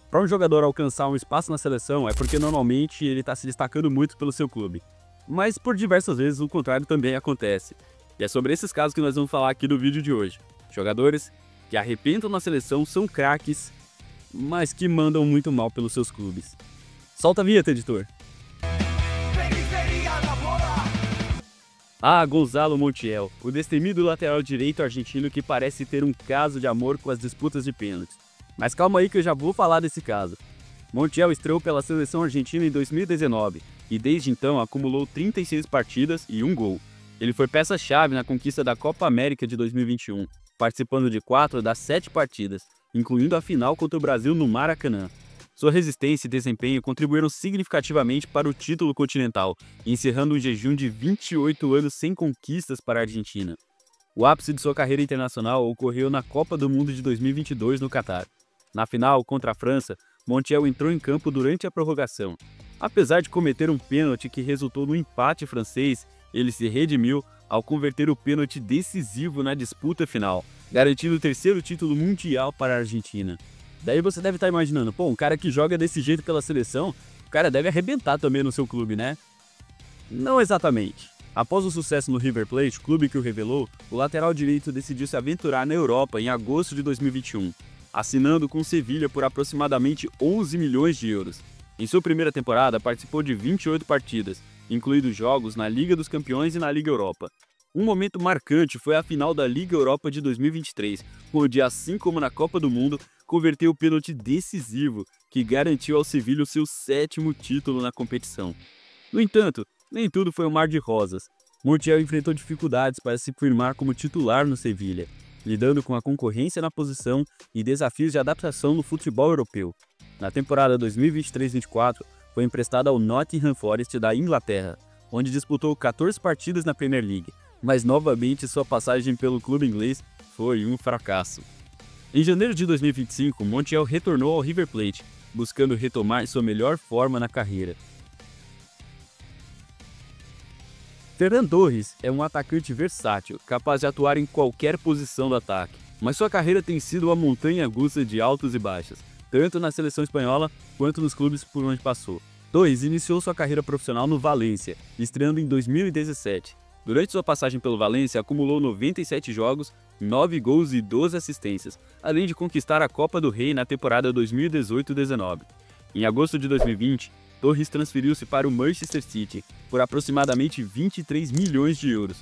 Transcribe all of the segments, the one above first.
Para um jogador alcançar um espaço na seleção é porque normalmente ele está se destacando muito pelo seu clube. Mas por diversas vezes o contrário também acontece. E é sobre esses casos que nós vamos falar aqui no vídeo de hoje. Jogadores que arrebentam na seleção, são craques, mas que mandam muito mal pelos seus clubes. Solta a vinheta, editor! Gonzalo Montiel, o destemido lateral direito argentino que parece ter um caso de amor com as disputas de pênaltis. Mas calma aí que eu já vou falar desse caso. Montiel estreou pela seleção argentina em 2019 e desde então acumulou 36 partidas e 1 gol. Ele foi peça-chave na conquista da Copa América de 2021, participando de 4 das 7 partidas, incluindo a final contra o Brasil no Maracanã. Sua resistência e desempenho contribuíram significativamente para o título continental, encerrando um jejum de 28 anos sem conquistas para a Argentina. O ápice de sua carreira internacional ocorreu na Copa do Mundo de 2022 no Catar. Na final, contra a França, Montiel entrou em campo durante a prorrogação. Apesar de cometer um pênalti que resultou no empate francês, ele se redimiu ao converter o pênalti decisivo na disputa final, garantindo o 3º título mundial para a Argentina. Daí você deve estar imaginando, um cara que joga desse jeito pela seleção, o cara deve arrebentar também no seu clube, né? Não exatamente. Após o sucesso no River Plate, clube que o revelou, o lateral direito decidiu se aventurar na Europa em agosto de 2021, assinando com o Sevilha por aproximadamente 11 milhões de euros. Em sua primeira temporada, participou de 28 partidas, incluindo jogos na Liga dos Campeões e na Liga Europa. Um momento marcante foi a final da Liga Europa de 2023, onde, assim como na Copa do Mundo, converteu o pênalti decisivo que garantiu ao Sevilha o seu 7º título na competição. No entanto, nem tudo foi um mar de rosas. Montiel enfrentou dificuldades para se firmar como titular no Sevilha, lidando com a concorrência na posição e desafios de adaptação no futebol europeu. Na temporada 2023-24, foi emprestado ao Nottingham Forest da Inglaterra, onde disputou 14 partidas na Premier League, mas novamente sua passagem pelo clube inglês foi um fracasso. Em janeiro de 2025, Montiel retornou ao River Plate, buscando retomar sua melhor forma na carreira. Ferran Torres é um atacante versátil, capaz de atuar em qualquer posição do ataque, mas sua carreira tem sido uma montanha-russa de altos e baixos, tanto na seleção espanhola quanto nos clubes por onde passou. Torres iniciou sua carreira profissional no Valência, estreando em 2017. Durante sua passagem pelo Valência, acumulou 97 jogos, 9 gols e 12 assistências, além de conquistar a Copa do Rei na temporada 2018-19. Em agosto de 2020, Torres transferiu-se para o Manchester City por aproximadamente 23 milhões de euros.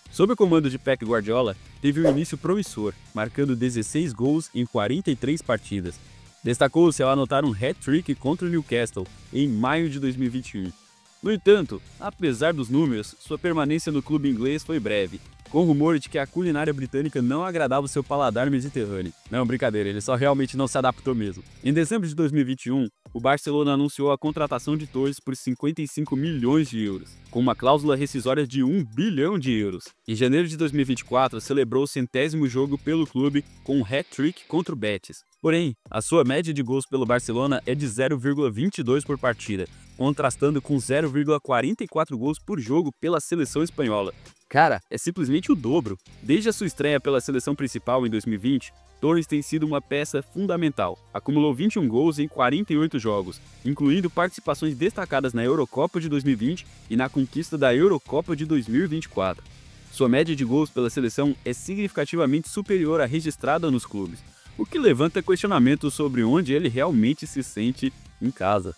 Sob o comando de Pep Guardiola, teve um início promissor, marcando 16 gols em 43 partidas. Destacou-se ao anotar um hat-trick contra o Newcastle em maio de 2021. No entanto, apesar dos números, sua permanência no clube inglês foi breve, com rumor de que a culinária britânica não agradava o seu paladar mediterrâneo. Não, brincadeira, ele só realmente não se adaptou mesmo. Em dezembro de 2021, o Barcelona anunciou a contratação de Torres por 55 milhões de euros, com uma cláusula rescisória de 1 bilhão de euros. Em janeiro de 2024, celebrou o 100º jogo pelo clube com um hat-trick contra o Betis. Porém, a sua média de gols pelo Barcelona é de 0,22 por partida, contrastando com 0,44 gols por jogo pela seleção espanhola. Cara, é simplesmente o dobro. Desde a sua estreia pela seleção principal em 2020, Torres tem sido uma peça fundamental. Acumulou 21 gols em 48 jogos, incluindo participações destacadas na Eurocopa de 2020 e na conquista da Eurocopa de 2024. Sua média de gols pela seleção é significativamente superior à registrada nos clubes, o que levanta questionamentos sobre onde ele realmente se sente em casa.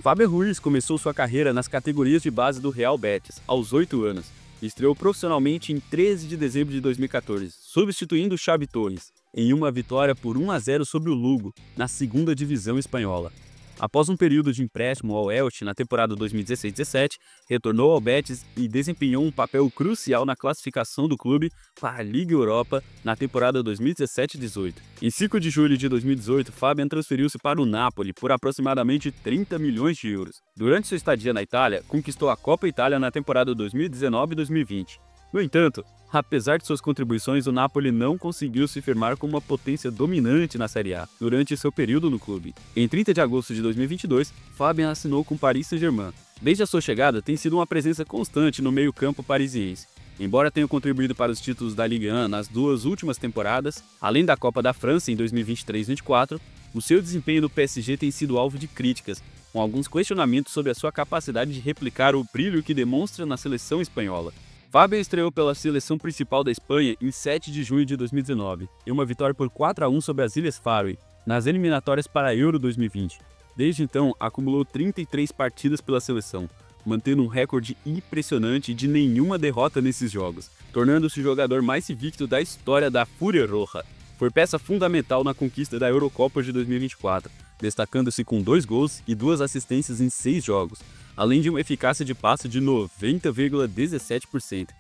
Fábio Ruiz começou sua carreira nas categorias de base do Real Betis, aos 8 anos. Estreou profissionalmente em 13 de dezembro de 2014, substituindo Xavi Torres, em uma vitória por 1-0 sobre o Lugo, na 2ª divisão espanhola. Após um período de empréstimo ao Elche na temporada 2016-17, retornou ao Betis e desempenhou um papel crucial na classificação do clube para a Liga Europa na temporada 2017-18. Em 5 de julho de 2018, Fabian transferiu-se para o Napoli por aproximadamente 30 milhões de euros. Durante sua estadia na Itália, conquistou a Copa Itália na temporada 2019-2020. No entanto, apesar de suas contribuições, o Napoli não conseguiu se firmar como uma potência dominante na Série A durante seu período no clube. Em 30 de agosto de 2022, Fabian assinou com o Paris Saint-Germain. Desde a sua chegada, tem sido uma presença constante no meio-campo parisiense. Embora tenha contribuído para os títulos da Ligue 1 nas duas últimas temporadas, além da Copa da França em 2023-24, o seu desempenho no PSG tem sido alvo de críticas, com alguns questionamentos sobre a sua capacidade de replicar o brilho que demonstra na seleção espanhola. Fábio estreou pela seleção principal da Espanha em 7 de junho de 2019, em uma vitória por 4-1 sobre as Ilhas Faroe, nas eliminatórias para a Euro 2020. Desde então, acumulou 33 partidas pela seleção, mantendo um recorde impressionante de nenhuma derrota nesses jogos, tornando-se o jogador mais invicto da história da Fúria Roja. Foi peça fundamental na conquista da Eurocopa de 2024, destacando-se com 2 gols e 2 assistências em 6 jogos, além de uma eficácia de passe de 90,17%.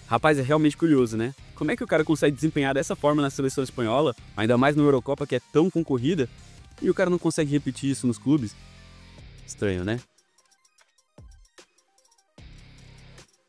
Rapaz, é realmente curioso, né? Como é que o cara consegue desempenhar dessa forma na seleção espanhola, ainda mais na Eurocopa que é tão concorrida, e o cara não consegue repetir isso nos clubes? Estranho, né?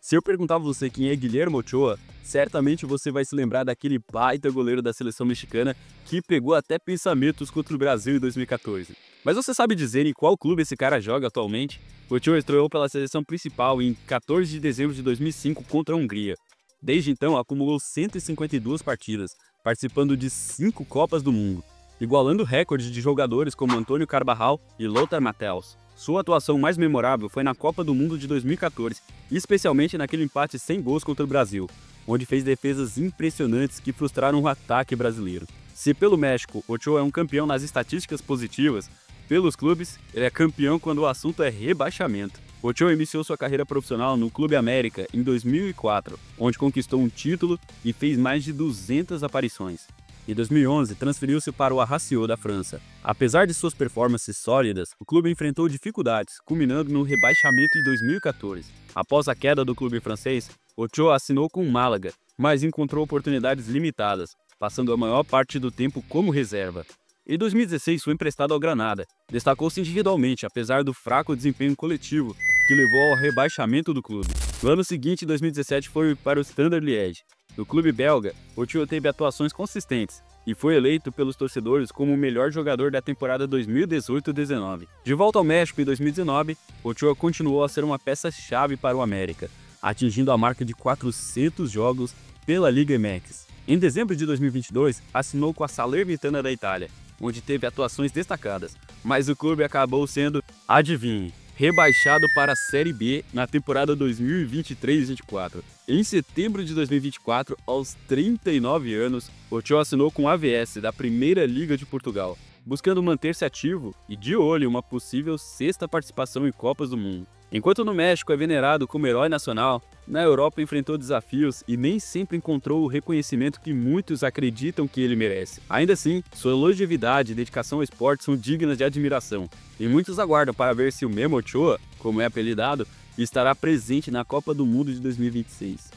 Se eu perguntar a você quem é Guillermo Ochoa, certamente você vai se lembrar daquele baita goleiro da seleção mexicana que pegou até pensamentos contra o Brasil em 2014. Mas você sabe dizer em qual clube esse cara joga atualmente? Ochoa estreou pela seleção principal em 14 de dezembro de 2005 contra a Hungria. Desde então, acumulou 152 partidas, participando de 5 Copas do Mundo, igualando recordes de jogadores como Antônio Carvajal e Lothar Matthäus. Sua atuação mais memorável foi na Copa do Mundo de 2014, especialmente naquele empate sem gols contra o Brasil, onde fez defesas impressionantes que frustraram o ataque brasileiro. Se pelo México, Ochoa é um campeão nas estatísticas positivas, pelos clubes, ele é campeão quando o assunto é rebaixamento. Ochoa iniciou sua carreira profissional no Clube América em 2004, onde conquistou um título e fez mais de 200 aparições. Em 2011, transferiu-se para o Ajaccio da França. Apesar de suas performances sólidas, o clube enfrentou dificuldades, culminando no rebaixamento em 2014. Após a queda do clube francês, Ochoa assinou com o Málaga, mas encontrou oportunidades limitadas, passando a maior parte do tempo como reserva. Em 2016, foi emprestado ao Granada. Destacou-se individualmente, apesar do fraco desempenho coletivo, que levou ao rebaixamento do clube. No ano seguinte, em 2017, foi para o Standard Liège. No clube belga, Ochoa teve atuações consistentes e foi eleito pelos torcedores como o melhor jogador da temporada 2018-19. De volta ao México em 2019, Ochoa continuou a ser uma peça-chave para o América, atingindo a marca de 400 jogos pela Liga MX. Em dezembro de 2022, assinou com a Salernitana da Itália, onde teve atuações destacadas, mas o clube acabou sendo, adivinhe, rebaixado para a Série B na temporada 2023-24. Em setembro de 2024, aos 39 anos, Ochoa assinou com o AVS da Primeira Liga de Portugal, buscando manter-se ativo e de olho em uma possível 6ª participação em Copas do Mundo. Enquanto no México é venerado como herói nacional, na Europa enfrentou desafios e nem sempre encontrou o reconhecimento que muitos acreditam que ele merece. Ainda assim, sua longevidade e dedicação ao esporte são dignas de admiração, e muitos aguardam para ver se o Memo Ochoa, como é apelidado, estará presente na Copa do Mundo de 2026.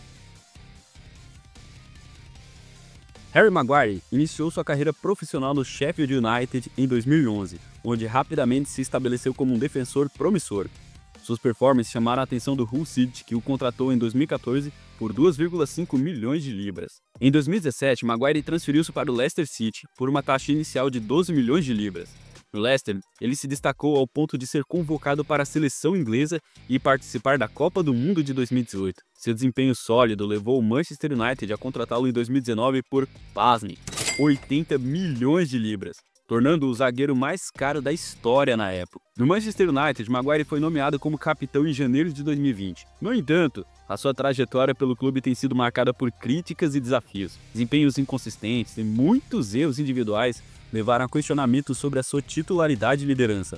Harry Maguire iniciou sua carreira profissional no Sheffield United em 2011, onde rapidamente se estabeleceu como um defensor promissor. Suas performances chamaram a atenção do Hull City, que o contratou em 2014 por 2,5 milhões de libras. Em 2017, Maguire transferiu-se para o Leicester City por uma taxa inicial de 12 milhões de libras. No Leicester, ele se destacou ao ponto de ser convocado para a seleção inglesa e participar da Copa do Mundo de 2018. Seu desempenho sólido levou o Manchester United a contratá-lo em 2019 por, pasme, 80 milhões de libras, tornando-o o zagueiro mais caro da história na época. No Manchester United, Maguire foi nomeado como capitão em janeiro de 2020. No entanto, a sua trajetória pelo clube tem sido marcada por críticas e desafios. Desempenhos inconsistentes e muitos erros individuais levaram a questionamentos sobre a sua titularidade e liderança.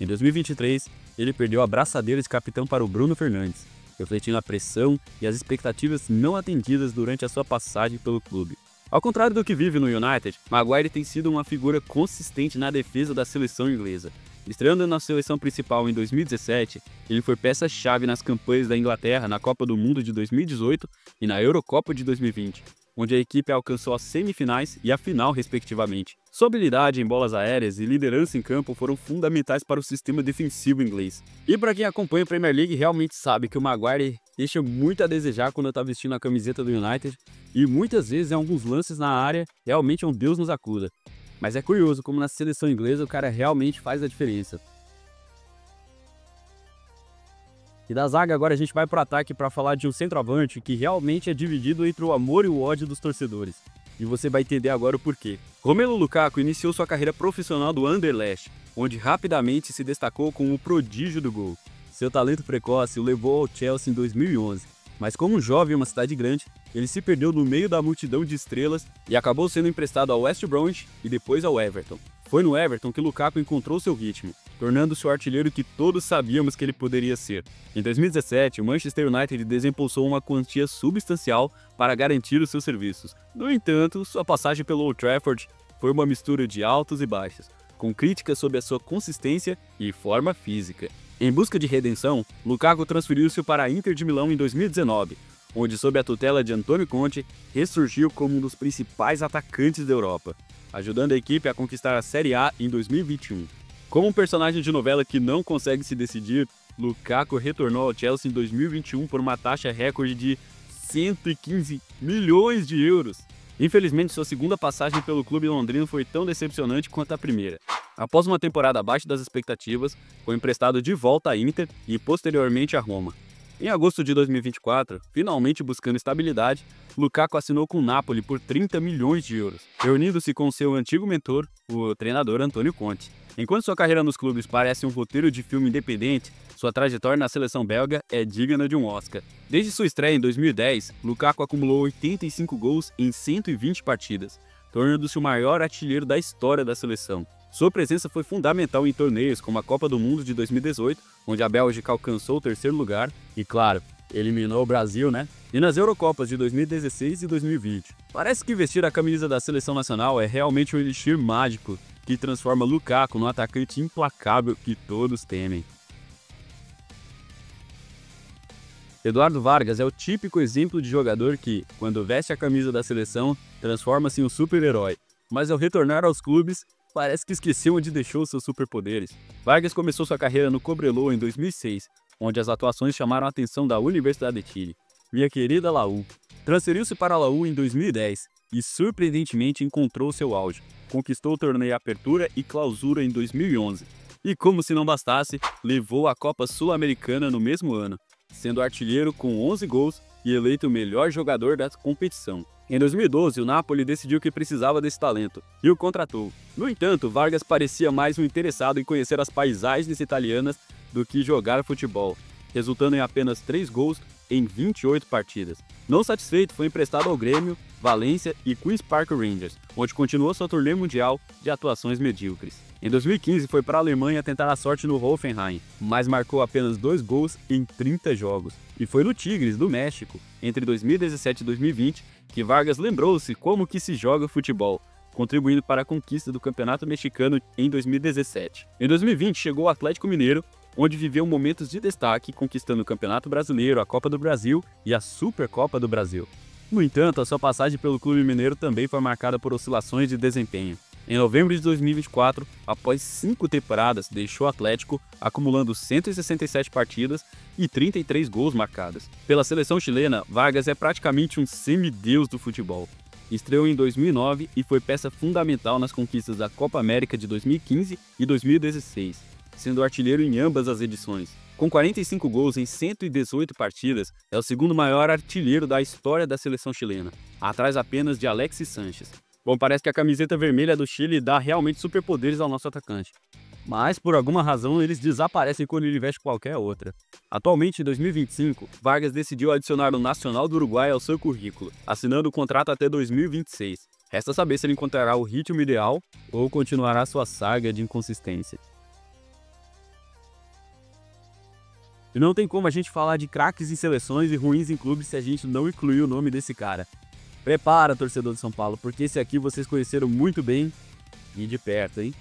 Em 2023, ele perdeu a braçadeira de capitão para o Bruno Fernandes, refletindo a pressão e as expectativas não atendidas durante a sua passagem pelo clube. Ao contrário do que vive no United, Maguire tem sido uma figura consistente na defesa da seleção inglesa. Estreando na seleção principal em 2017, ele foi peça-chave nas campanhas da Inglaterra na Copa do Mundo de 2018 e na Eurocopa de 2020, onde a equipe alcançou as semifinais e a final, respectivamente. Sua habilidade em bolas aéreas e liderança em campo foram fundamentais para o sistema defensivo inglês. E para quem acompanha a Premier League realmente sabe que o Maguire deixa muito a desejar quando está vestindo a camiseta do United, e muitas vezes em alguns lances na área realmente é um Deus nos acuda. Mas é curioso como na seleção inglesa o cara realmente faz a diferença. E da zaga agora a gente vai para o ataque para falar de um centroavante que realmente é dividido entre o amor e o ódio dos torcedores. E você vai entender agora o porquê. Romelu Lukaku iniciou sua carreira profissional do Anderlecht, onde rapidamente se destacou como o prodígio do gol. Seu talento precoce o levou ao Chelsea em 2011, mas como um jovem em uma cidade grande, ele se perdeu no meio da multidão de estrelas e acabou sendo emprestado ao West Bromwich e depois ao Everton. Foi no Everton que Lukaku encontrou seu ritmo, tornando-se o artilheiro que todos sabíamos que ele poderia ser. Em 2017, o Manchester United desembolsou uma quantia substancial para garantir os seus serviços. No entanto, sua passagem pelo Old Trafford foi uma mistura de altos e baixos, com críticas sobre a sua consistência e forma física. Em busca de redenção, Lukaku transferiu-se para a Inter de Milão em 2019, onde, sob a tutela de Antonio Conte, ressurgiu como um dos principais atacantes da Europa, ajudando a equipe a conquistar a Série A em 2021. Como um personagem de novela que não consegue se decidir, Lukaku retornou ao Chelsea em 2021 por uma taxa recorde de 115 milhões de euros. Infelizmente, sua segunda passagem pelo clube londrino foi tão decepcionante quanto a primeira. Após uma temporada abaixo das expectativas, foi emprestado de volta à Inter e posteriormente à Roma. Em agosto de 2024, finalmente buscando estabilidade, Lukaku assinou com o Napoli por 30 milhões de euros, reunindo-se com seu antigo mentor, o treinador Antonio Conte. Enquanto sua carreira nos clubes parece um roteiro de filme independente, sua trajetória na seleção belga é digna de um Oscar. Desde sua estreia em 2010, Lukaku acumulou 85 gols em 120 partidas, tornando-se o maior artilheiro da história da seleção. Sua presença foi fundamental em torneios como a Copa do Mundo de 2018, onde a Bélgica alcançou o terceiro lugar e, claro, eliminou o Brasil, né? E nas Eurocopas de 2016 e 2020. Parece que vestir a camisa da seleção nacional é realmente um elixir mágico que transforma Lukaku num atacante implacável que todos temem. Eduardo Vargas é o típico exemplo de jogador que, quando veste a camisa da seleção, transforma-se em um super-herói, mas ao retornar aos clubes, parece que esqueceu onde deixou seus superpoderes. Vargas começou sua carreira no Cobreloa em 2006, onde as atuações chamaram a atenção da Universidade de Chile, minha querida Laú. Transferiu-se para a Laú em 2010 e surpreendentemente encontrou seu auge. Conquistou o torneio Apertura e Clausura em 2011. E como se não bastasse, levou a Copa Sul-Americana no mesmo ano, sendo artilheiro com 11 gols e eleito o melhor jogador da competição. Em 2012, o Napoli decidiu que precisava desse talento e o contratou. No entanto, Vargas parecia mais um interessado em conhecer as paisagens italianas do que jogar futebol, resultando em apenas 3 gols em 28 partidas. Não satisfeito, foi emprestado ao Grêmio, Valência e Queen's Park Rangers, onde continuou sua turnê mundial de atuações medíocres. Em 2015 foi para a Alemanha tentar a sorte no Hoffenheim, mas marcou apenas 2 gols em 30 jogos. E foi no Tigres, do México, entre 2017 e 2020, que Vargas lembrou-se como que se joga futebol, contribuindo para a conquista do Campeonato Mexicano em 2017. Em 2020 chegou ao Atlético Mineiro, onde viveu momentos de destaque, conquistando o Campeonato Brasileiro, a Copa do Brasil e a Supercopa do Brasil. No entanto, a sua passagem pelo clube mineiro também foi marcada por oscilações de desempenho. Em novembro de 2024, após 5 temporadas, deixou o Atlético, acumulando 167 partidas e 33 gols marcados. Pela seleção chilena, Vargas é praticamente um semideus do futebol. Estreou em 2009 e foi peça fundamental nas conquistas da Copa América de 2015 e 2016, sendo artilheiro em ambas as edições. Com 45 gols em 118 partidas, é o segundo maior artilheiro da história da seleção chilena, atrás apenas de Alexis Sánchez. Bom, parece que a camiseta vermelha do Chile dá realmente superpoderes ao nosso atacante. Mas, por alguma razão, eles desaparecem quando ele veste qualquer outra. Atualmente, em 2025, Vargas decidiu adicionar o Nacional do Uruguai ao seu currículo, assinando o contrato até 2026. Resta saber se ele encontrará o ritmo ideal ou continuará sua saga de inconsistência. E não tem como a gente falar de craques em seleções e ruins em clubes se a gente não incluir o nome desse cara. Prepara, torcedor de São Paulo, porque esse aqui vocês conheceram muito bem e de perto, hein?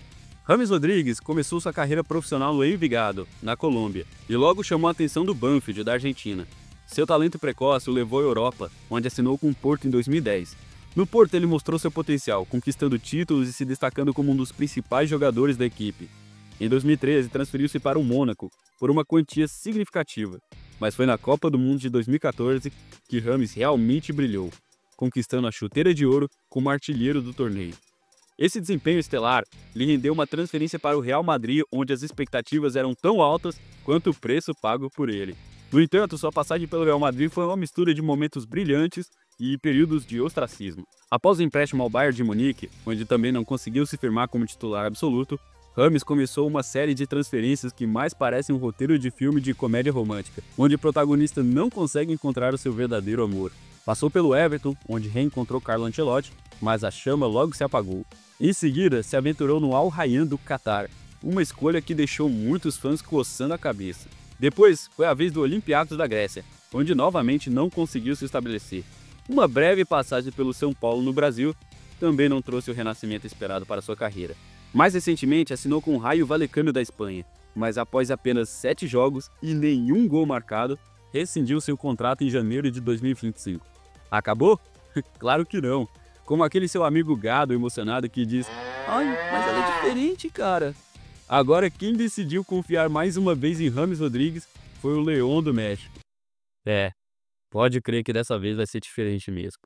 James Rodrigues começou sua carreira profissional no Envigado, na Colômbia, e logo chamou a atenção do Banfield, da Argentina. Seu talento precoce o levou à Europa, onde assinou com o Porto em 2010. No Porto ele mostrou seu potencial, conquistando títulos e se destacando como um dos principais jogadores da equipe. Em 2013 transferiu-se para o Mônaco, por uma quantia significativa, mas foi na Copa do Mundo de 2014 que James realmente brilhou, conquistando a chuteira de ouro como artilheiro do torneio. Esse desempenho estelar lhe rendeu uma transferência para o Real Madrid, onde as expectativas eram tão altas quanto o preço pago por ele. No entanto, sua passagem pelo Real Madrid foi uma mistura de momentos brilhantes e períodos de ostracismo. Após o empréstimo ao Bayern de Munique, onde também não conseguiu se firmar como titular absoluto, Rames começou uma série de transferências que mais parecem um roteiro de filme de comédia romântica, onde o protagonista não consegue encontrar o seu verdadeiro amor. Passou pelo Everton, onde reencontrou Carlo Ancelotti, mas a chama logo se apagou. Em seguida, se aventurou no Al Rayyan do Catar, uma escolha que deixou muitos fãs coçando a cabeça. Depois, foi a vez do Olympiacos da Grécia, onde novamente não conseguiu se estabelecer. Uma breve passagem pelo São Paulo no Brasil também não trouxe o renascimento esperado para sua carreira. Mais recentemente, assinou com o Rayo Vallecano da Espanha, mas após apenas 7 jogos e nenhum gol marcado, rescindiu seu contrato em janeiro de 2025. Acabou? Claro que não. Como aquele seu amigo gado emocionado que diz: "Ai, mas ela é diferente, cara." Agora quem decidiu confiar mais uma vez em Rames Rodrigues foi o Leão do México. Pode crer que dessa vez vai ser diferente mesmo.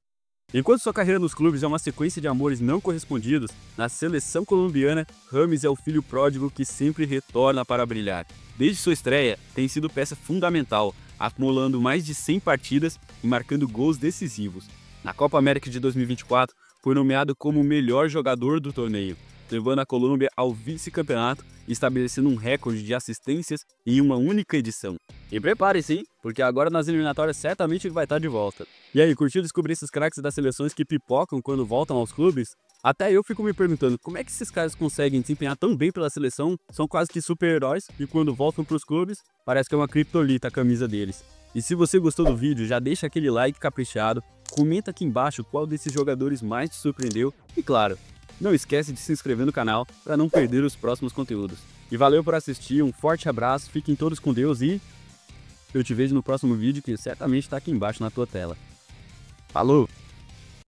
Enquanto sua carreira nos clubes é uma sequência de amores não correspondidos, na seleção colombiana, Rames é o filho pródigo que sempre retorna para brilhar. Desde sua estreia, tem sido peça fundamental, acumulando mais de 100 partidas e marcando gols decisivos. Na Copa América de 2024, foi nomeado como o melhor jogador do torneio, levando a Colômbia ao vice-campeonato e estabelecendo um recorde de assistências em uma única edição. E prepare-se, hein? Porque agora nas eliminatórias certamente vai estar de volta. E aí, curtiu descobrir esses craques das seleções que pipocam quando voltam aos clubes? Até eu fico me perguntando como é que esses caras conseguem desempenhar tão bem pela seleção, são quase que super-heróis, e quando voltam para os clubes, parece que é uma criptonita a camisa deles. E se você gostou do vídeo, já deixa aquele like caprichado, comenta aqui embaixo qual desses jogadores mais te surpreendeu e claro, não esquece de se inscrever no canal para não perder os próximos conteúdos. E valeu por assistir, um forte abraço, fiquem todos com Deus e eu te vejo no próximo vídeo que certamente está aqui embaixo na tua tela. Falou!